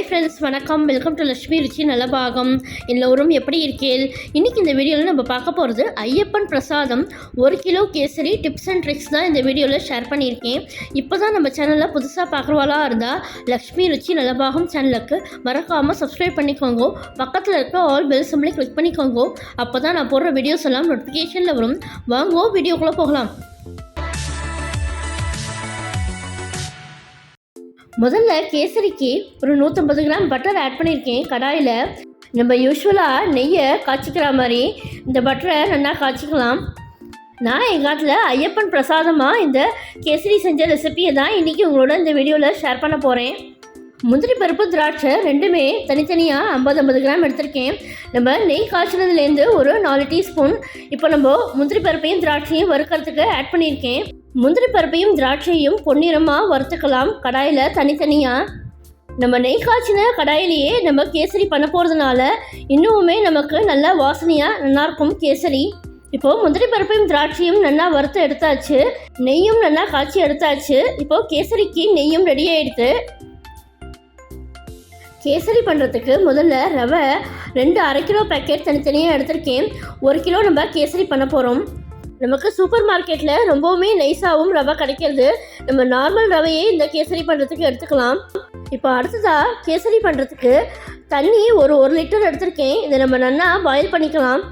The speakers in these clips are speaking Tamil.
ஹாய் ஃப்ரெண்ட்ஸ், வணக்கம். வெல்கம் டு லட்சுமி ருச்சி நலபாகம். எல்லோரும் எப்படி இருக்கீள்? இன்றைக்கி இந்த வீடியோவில் நம்ம பார்க்க போகிறது ஐயப்பன் பிரசாதம் 1 kilo kesari tips and tricks தான் இந்த வீடியோவில் ஷேர் பண்ணியிருக்கேன். இப்போ தான் நம்ம சேனலில் புதுசாக பார்க்குறவாளாக இருந்தால் லட்சுமி ருச்சி நலபாகம் சேனலுக்கு மறக்காமல் சப்ஸ்கிரைப் பண்ணிக்கோங்க. பக்கத்தில் இருக்க ஆல் பெல் சிம்பிளை கிளிக் பண்ணிக்கோங்க. அப்போ தான் நான் போடுற வீடியோஸ் எல்லாம் நோட்டிஃபிகேஷனில் வரும். வாங்க வீடியோக்குள்ளே போகலாம். முதல்ல கேசரிக்கு ஒரு 150 கிராம் பட்டர் ஆட் பண்ணியிருக்கேன். கடாயில் நம்ம யூஸ்வலாக நெய்யை காய்ச்சிக்கிற மாதிரி இந்த பட்டரை நல்லா காய்ச்சிக்கலாம். நான் எங்கள் காட்டில் ஐயப்பன் பிரசாதமாக இந்த கேசரி செஞ்ச ரெசிபியை தான் இன்றைக்கி உங்களோட இந்த வீடியோவில் ஷேர் பண்ண போகிறேன். முந்திரி பருப்பு திராட்சை ரெண்டுமே தனித்தனியாக 50 கிராம் எடுத்திருக்கேன். நம்ம நெய் காய்ச்சினதுலேருந்து ஒரு 4 டீஸ்பூன் இப்போ நம்ம முந்திரி பருப்பையும் திராட்சையும் வறுக்கிறதுக்கு ஆட் பண்ணியிருக்கேன். முந்திரி பருப்பையும் திராட்சையும் பொன்னிறமாக வறுத்துக்கலாம் கடாயில் தனித்தனியாக. நம்ம நெய் காய்ச்சின கடாயிலேயே நம்ம கேசரி பண்ண போகிறதுனால இன்னுமே நமக்கு நல்லா வாசனையாக நல்லாயிருக்கும் கேசரி. இப்போது முந்திரி பருப்பையும் திராட்சையும் நல்லா வறுத்து எடுத்தாச்சு, நெய்யும் நல்லா காய்ச்சி எடுத்தாச்சு. இப்போது கேசரிக்கு நெய்யும் ரெடி ஆகிடுது. கேசரி பண்ணுறதுக்கு முதல்ல ரவை 2 1/2 கிலோ பேக்கெட் தனித்தனியாக எடுத்திருக்கேன். 1 கிலோ நம்ம கேசரி பண்ண போகிறோம். நமக்கு சூப்பர் மார்க்கெட்டில் ரொம்பவுமே நைஸாகவும் ரவை கிடைக்கிறது. நம்ம நார்மல் ரவையே இந்த கேசரி பண்ணுறதுக்கு எடுத்துக்கலாம். இப்போ அடுத்ததாக கேசரி பண்ணுறதுக்கு தண்ணி ஒரு 1 லிட்டர் எடுத்திருக்கேன். இதை நம்ம நல்லா பாயில் பண்ணிக்கலாம்.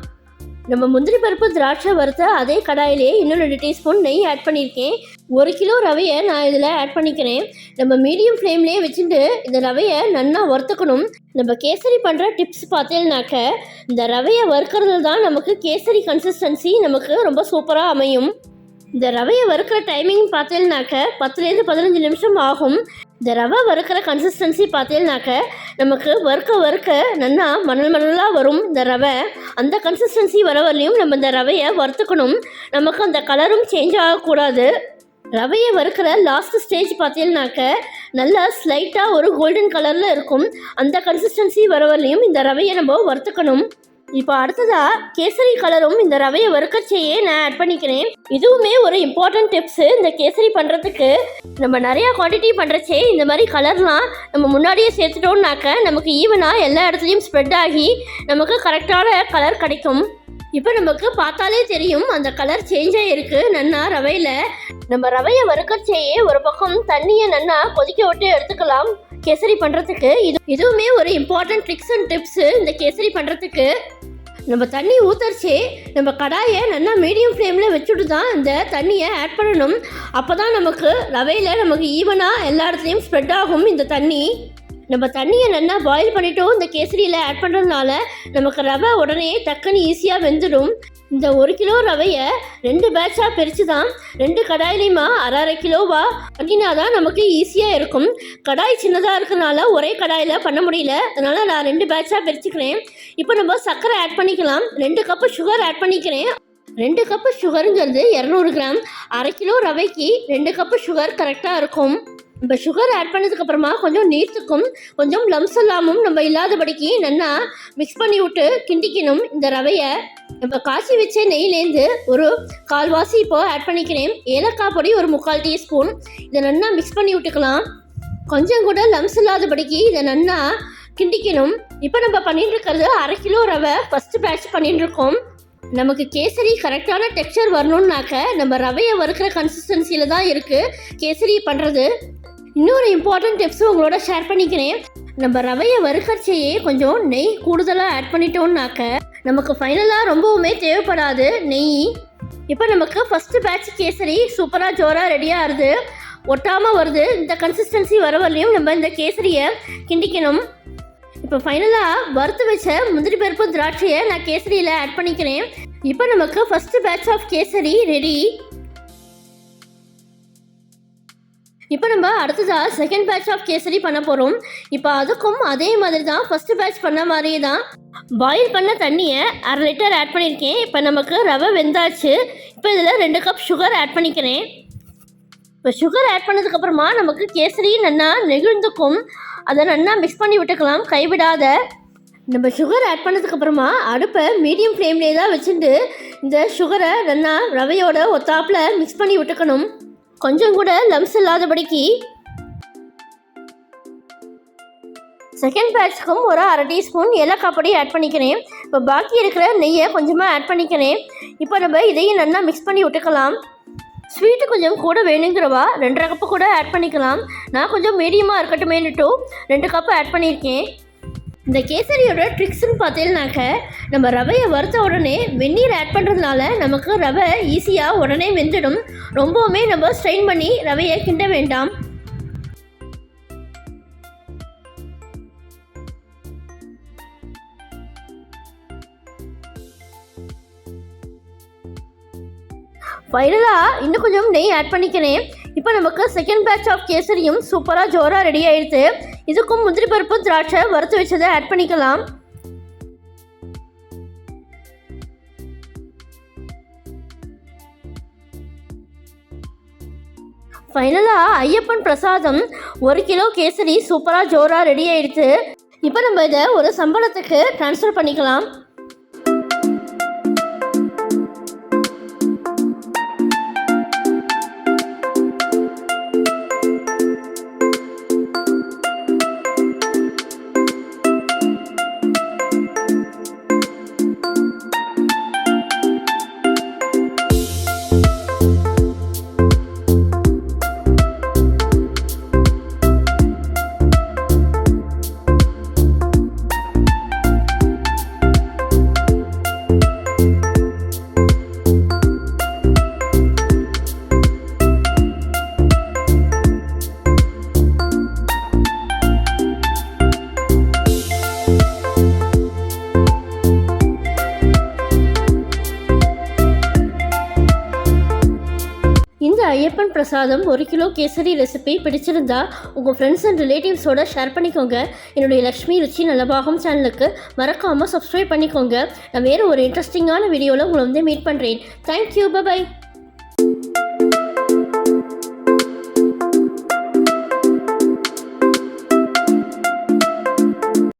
நம்ம முந்திரி பருப்பு திராட்சை வறுத்த அதே கடாயிலே இன்னும் 2 டீஸ்பூன் நெய் ஆட் பண்ணியிருக்கேன். 1 கிலோ ரவையை நான் இதில் ஆட் பண்ணிக்கிறேன். நம்ம மீடியம் ஃப்ளேம்லேயே வச்சுட்டு இந்த ரவையை நல்லா வறுத்துக்கணும். நம்ம கேசரி பண்ணுற டிப்ஸ் பார்த்தேன்னாக்க இந்த ரவையை வறுக்கிறது தான் நமக்கு கேசரி கன்சிஸ்டன்சி நமக்கு ரொம்ப சூப்பராக அமையும். இந்த ரவையை வறுக்கிற டைமிங் பார்த்தேன்னாக்க 10லேருந்து 15 நிமிஷம் ஆகும். இந்த ரவை வறுக்கிற கன்சிஸ்டன்சி பார்த்தேன்னாக்க நமக்கு வறுக்க நல்லா மணலாக வரும். இந்த ரவை அந்த கன்சிஸ்டன்சி வர வரலையும் நம்ம இந்த ரவையை வறுத்துக்கணும். நமக்கு அந்த கலரும் சேஞ்ச் ஆகக்கூடாது. ரவையை வறுக்கிற லாஸ்ட் ஸ்டேஜ் பார்த்தீங்கன்னாக்க நல்லா ஸ்லைட்டாக ஒரு கோல்டன் கலரில் இருக்கும். அந்த கன்சிஸ்டன்சி வர வரலையும் இந்த ரவையை நம்ம வறுத்துக்கணும். இப்போ அடுத்ததாக கேசரி கலரும் இந்த ரவையை வறுக்கச்சேயே நான் ஆட் பண்ணிக்கிறேன். இதுவுமே ஒரு இம்பார்ட்டன்ட் டிப்ஸு. இந்த கேசரி பண்ணுறதுக்கு நம்ம நிறையா குவான்டிட்டி பண்ணுறச்சே இந்த மாதிரி கலர்லாம் நம்ம முன்னாடியே சேர்த்துட்டோம்னாக்க நமக்கு ஈவனாக எல்லா இடத்துலையும் ஸ்ப்ரெட் ஆகி நமக்கு கரெக்டான கலர் கிடைக்கும். இப்போ நமக்கு பார்த்தாலே தெரியும் அந்த கலர் சேஞ்ச் ஆகிருக்கு நன்னா ரவையில். நம்ம ரவையை வறுக்கச்சேயே ஒரு பக்கம் தண்ணியை நன்னா கொதிக்க விட்டு எடுத்துக்கலாம் கேசரி பண்ணுறதுக்கு. இதுவுமே ஒரு இம்பார்ட்டன்ட் ட்ரிக்ஸ் அண்ட் டிப்ஸு இந்த கேசரி பண்ணுறதுக்கு. நம்ம தண்ணி ஊற்றரிச்சே நம்ம கடாயை நல்லா மீடியம் ஃப்ளேமில் வச்சுட்டு தான் இந்த தண்ணியை ஆட் பண்ணணும். அப்போ தான் நமக்கு ரவையில் நமக்கு ஈவனாக எல்லா இடத்துலையும் ஸ்ப்ரெட் ஆகும் இந்த தண்ணி. நம்ம தண்ணியை நல்லா பாயில் பண்ணிவிட்டோம் இந்த கேசரியில் ஆட் பண்ணுறதுனால நமக்கு ரவை உடனே டக்குன்னு ஈஸியாக வெந்துடும். இந்த 1 கிலோ ரவையை 2 பேட்சாக பிரித்து தான் 2 கடாயிலையுமா 1/2 கிலோவா பண்ணினா தான் நமக்கு ஈஸியாக இருக்கும். கடாய் சின்னதாக இருக்கிறதுனால ஒரே கடாயில் பண்ண முடியல, அதனால் நான் 2 பேட்சாக பிரிச்சுக்கிறேன். இப்போ நம்ம சர்க்கரை ஆட் பண்ணிக்கலாம். 2 கப்பு சுகர் ஆட் பண்ணிக்கிறேன். 2 கப்பு சுகருங்கிறது 200 கிராம். 1/2 கிலோ ரவைக்கு 2 கப்பு சுகர் கரெக்டாக இருக்கும். நம்ம சுகர் ஆட் பண்ணதுக்கப்புறமா கொஞ்சம் நீர்த்துக்கும் கொஞ்சம் லம்ஸ் இல்லாமல் நம்ம இல்லாதபடிக்கு நல்லா மிக்ஸ் பண்ணி விட்டு கிண்டிக்கணும். இந்த ரவையை நம்ம காய்ச்சி வச்ச நெய்லேருந்து ஒரு 1/4 வாசி இப்போ ஆட் பண்ணிக்கிறேன். ஏலக்காய் பொடி ஒரு 3/4 டீஸ்பூன். இதை நல்லா மிக்ஸ் பண்ணி விட்டுக்கலாம். கொஞ்சம் கூட லம்ஸ் இல்லாதபடிக்கு இதை நல்லா கிண்டிக்கணும். இப்போ நம்ம பண்ணிட்டு இருக்கிறது 1/2 கிலோ ரவை ஃபஸ்ட்டு பேட்ச் பண்ணிட்டு இருக்கோம். நமக்கு கேசரி கரெக்டான டெக்ஸ்சர் வரணுன்னாக்க நம்ம ரவையை வறுக்கிற கன்சிஸ்டன்சியில் தான் இருக்குது கேசரி பண்ணுறது. இன்னொரு இம்பார்ட்டன்ட் டிப்ஸும் உங்களோட ஷேர் பண்ணிக்கிறேன். நம்ம ரவையை வறுக்கச்சேயே கொஞ்சம் நெய் கூடுதலாக ஆட் பண்ணிட்டோம்னாக்க நமக்கு ஃபைனலாக ரொம்பவுமே தேவைப்படாது நெய். இப்போ நமக்கு ஃபஸ்ட்டு பேட்ச் கேசரி சூப்பராக ஜோராக ரெடியாக ஆகுது, ஒட்டாமல் வருது. இந்த கன்சிஸ்டன்சி வர வரலையும் நம்ம இந்த கேசரியை கிண்டிக்கணும். இப்போ ஃபைனலாக வறுத்து வச்ச முந்திரி பருப்பு திராட்சையை நான் கேசரியில் ஆட் பண்ணிக்கிறேன். இப்போ நமக்கு first batch of kesari ready. இப்போ நம்ம அடுத்ததாக செகண்ட் பேட்ச் ஆஃப் கேசரி பண்ண போகிறோம். இப்போ அதுக்கும் அதே மாதிரி தான் ஃபஸ்ட்டு பேட்ச் பண்ண மாதிரியே தான் பாயில் பண்ண தண்ணியை 1/2 லிட்டர் ஆட் பண்ணியிருக்கேன். இப்போ நமக்கு ரவை வெந்தாச்சு. இப்போ இதில் 2 கப் சுகர் ஆட் பண்ணிக்கிறேன். இப்போ சுகர் ஆட் பண்ணதுக்கப்புறமா நமக்கு கேசரி நல்லா நெகிழ்ந்துக்கும். அதை நல்லா மிக்ஸ் பண்ணி விட்டுக்கலாம் கைவிடாத. நம்ம சுகர் ஆட் பண்ணதுக்கப்புறமா அடுப்பை மீடியம் ஃப்ளேம்லேயே தான் வச்சுட்டு இந்த சுகரை நல்லா ரவையோட ஒத்தாப்பில் மிக்ஸ் பண்ணி விட்டுக்கணும். கொஞ்சம் கூட லம்ஸ் இல்லாதபடிக்கு செகண்ட் பேட்ச்க்கும் ஒரு அரை டீஸ்பூன் ஏலக்காய் பொடி ஆட் பண்ணிக்கிறேன். இப்போ பாக்கி இருக்கிற நெய்யை கொஞ்சமாக ஆட் பண்ணிக்கிறேன். இப்போ நம்ம இதையும் நல்லா மிக்ஸ் பண்ணி விட்டுக்கலாம். ஸ்வீட்டு கொஞ்சம் கூட வேணுங்கிறவா 2.5 கப்பு கூட ஆட் பண்ணிக்கலாம். நான் கொஞ்சம் மீடியமாக இருக்கட்டுமேனுட்டு 2 கப்பு ஆட் பண்ணியிருக்கேன். இந்த கேசரியோட ட்ரிக்ஸ்ன்னு பார்த்தீங்கன்னாக்க நம்ம ரவையை வறுத்த உடனே வெந்நீர் ஆட் பண்ணுறதுனால நமக்கு ரவை ஈஸியாக உடனே வெந்துடும். ரொம்பவுமே நம்ம ஸ்ட்ரெயின் பண்ணி ரவையை கிண்ட வேண்டாம். ஃபைனலாக இன்னும் கொஞ்சம் நெய் ஆட் பண்ணிக்கிறேன். இப்போ நமக்கு செகண்ட் பேட்ச் ஆஃப் கேசரியும் சூப்பராக ஜோராக ரெடி ஆகிடுது. இதுக்கும் முந்திரி பருப்பு திராட்சை வறுத்து வச்சதை ஆட் பண்ணிக்கலாம். ஃபைனலாக ஐயப்பன் பிரசாதம் 1 கிலோ கேசரி சூப்பராக ஜோராக ரெடி ஆகிடுது. இப்போ நம்ம இதை ஒரு சம்பளத்துக்கு ட்ரான்ஸ்ஃபர் பண்ணிக்கலாம். இந்த ஐயப்பன் பிரசாதம் 1 கிலோ கேசரி ரெசிபி பிடிச்சிருந்தா உங்கள் ஃப்ரெண்ட்ஸ் அண்ட் ரிலேட்டிவ்ஸோட ஷேர் பண்ணிக்கோங்க. என்னுடைய லக்ஷ்மி ருச்சி நலபாகம் சேனலுக்கு மறக்காமல் சப்ஸ்கிரைப் பண்ணிக்கோங்க. நான் வேறு ஒரு இன்ட்ரெஸ்டிங்கான வீடியோவில் உங்களை மீட் பண்ணுறேன். Thank you, by.